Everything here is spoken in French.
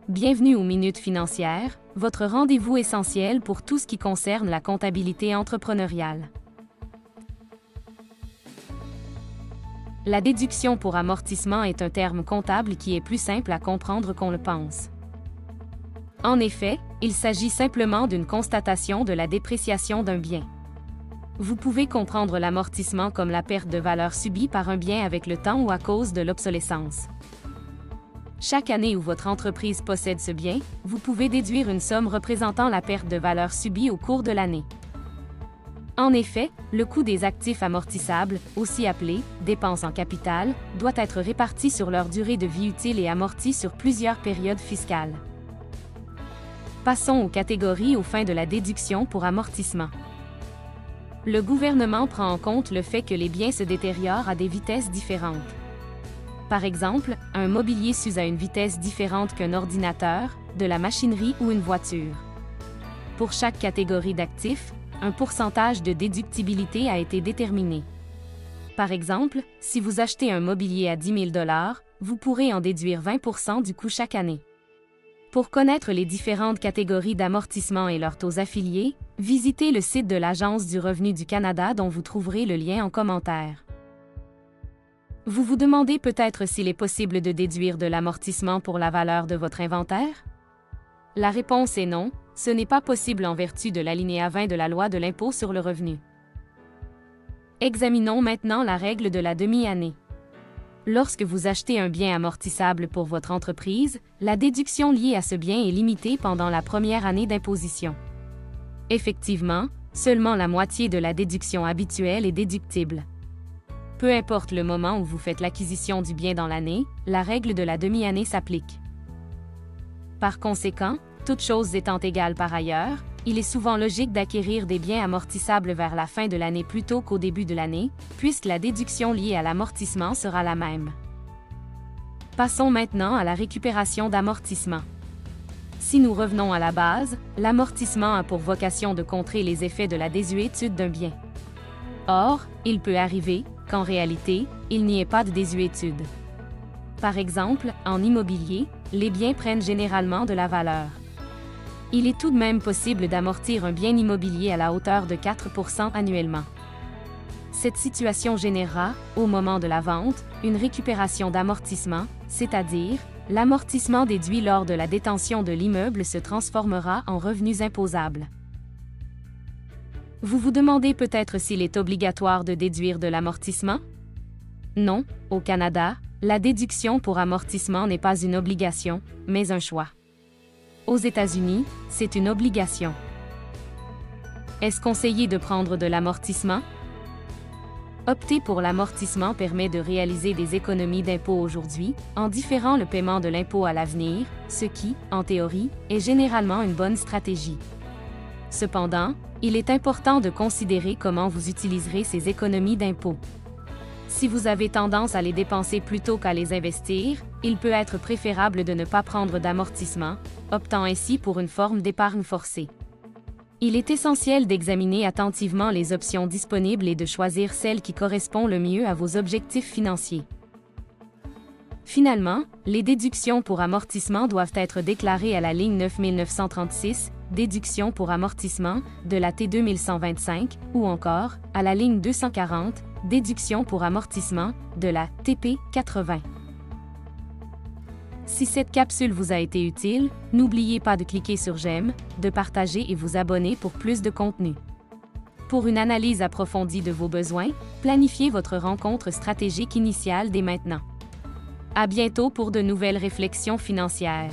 Bienvenue aux Minutes Financières, votre rendez-vous essentiel pour tout ce qui concerne la comptabilité entrepreneuriale. La déduction pour amortissement est un terme comptable qui est plus simple à comprendre qu'on le pense. En effet, il s'agit simplement d'une constatation de la dépréciation d'un bien. Vous pouvez comprendre l'amortissement comme la perte de valeur subie par un bien avec le temps ou à cause de l'obsolescence. Chaque année où votre entreprise possède ce bien, vous pouvez déduire une somme représentant la perte de valeur subie au cours de l'année. En effet, le coût des actifs amortissables, aussi appelés dépenses en capital, doit être réparti sur leur durée de vie utile et amorti sur plusieurs périodes fiscales. Passons aux catégories aux fins de la déduction pour amortissement. Le gouvernement prend en compte le fait que les biens se détériorent à des vitesses différentes. Par exemple, un mobilier s'use à une vitesse différente qu'un ordinateur, de la machinerie ou une voiture. Pour chaque catégorie d'actifs, un pourcentage de déductibilité a été déterminé. Par exemple, si vous achetez un mobilier à 10 000 $, vous pourrez en déduire 20% du coût chaque année. Pour connaître les différentes catégories d'amortissement et leurs taux affiliés, visitez le site de l'Agence du revenu du Canada dont vous trouverez le lien en commentaire. Vous vous demandez peut-être s'il est possible de déduire de l'amortissement pour la valeur de votre inventaire? La réponse est non, ce n'est pas possible en vertu de l'alinéa 20 de la Loi de l'impôt sur le revenu. Examinons maintenant la règle de la demi-année. Lorsque vous achetez un bien amortissable pour votre entreprise, la déduction liée à ce bien est limitée pendant la première année d'imposition. Effectivement, seulement la moitié de la déduction habituelle est déductible. Peu importe le moment où vous faites l'acquisition du bien dans l'année, la règle de la demi-année s'applique. Par conséquent, toutes choses étant égales par ailleurs, il est souvent logique d'acquérir des biens amortissables vers la fin de l'année plutôt qu'au début de l'année, puisque la déduction liée à l'amortissement sera la même. Passons maintenant à la récupération d'amortissement. Si nous revenons à la base, l'amortissement a pour vocation de contrer les effets de la désuétude d'un bien. Or, il peut arriver qu'en réalité, il n'y ait pas de désuétude. Par exemple, en immobilier, les biens prennent généralement de la valeur. Il est tout de même possible d'amortir un bien immobilier à la hauteur de 4% annuellement. Cette situation générera, au moment de la vente, une récupération d'amortissement, c'est-à-dire, l'amortissement déduit lors de la détention de l'immeuble se transformera en revenus imposables. Vous vous demandez peut-être s'il est obligatoire de déduire de l'amortissement? Non, au Canada, la déduction pour amortissement n'est pas une obligation, mais un choix. Aux États-Unis, c'est une obligation. Est-ce conseillé de prendre de l'amortissement? Opter pour l'amortissement permet de réaliser des économies d'impôt aujourd'hui, en différant le paiement de l'impôt à l'avenir, ce qui, en théorie, est généralement une bonne stratégie. Cependant, il est important de considérer comment vous utiliserez ces économies d'impôt. Si vous avez tendance à les dépenser plutôt qu'à les investir, il peut être préférable de ne pas prendre d'amortissement, optant ainsi pour une forme d'épargne forcée. Il est essentiel d'examiner attentivement les options disponibles et de choisir celle qui correspond le mieux à vos objectifs financiers. Finalement, les déductions pour amortissement doivent être déclarées à la ligne 9936, déduction pour amortissement, de la T2125, ou encore, à la ligne 240, déduction pour amortissement, de la TP80. Si cette capsule vous a été utile, n'oubliez pas de cliquer sur j'aime, de partager et vous abonner pour plus de contenu. Pour une analyse approfondie de vos besoins, planifiez votre rencontre stratégique initiale dès maintenant. À bientôt pour de nouvelles réflexions financières.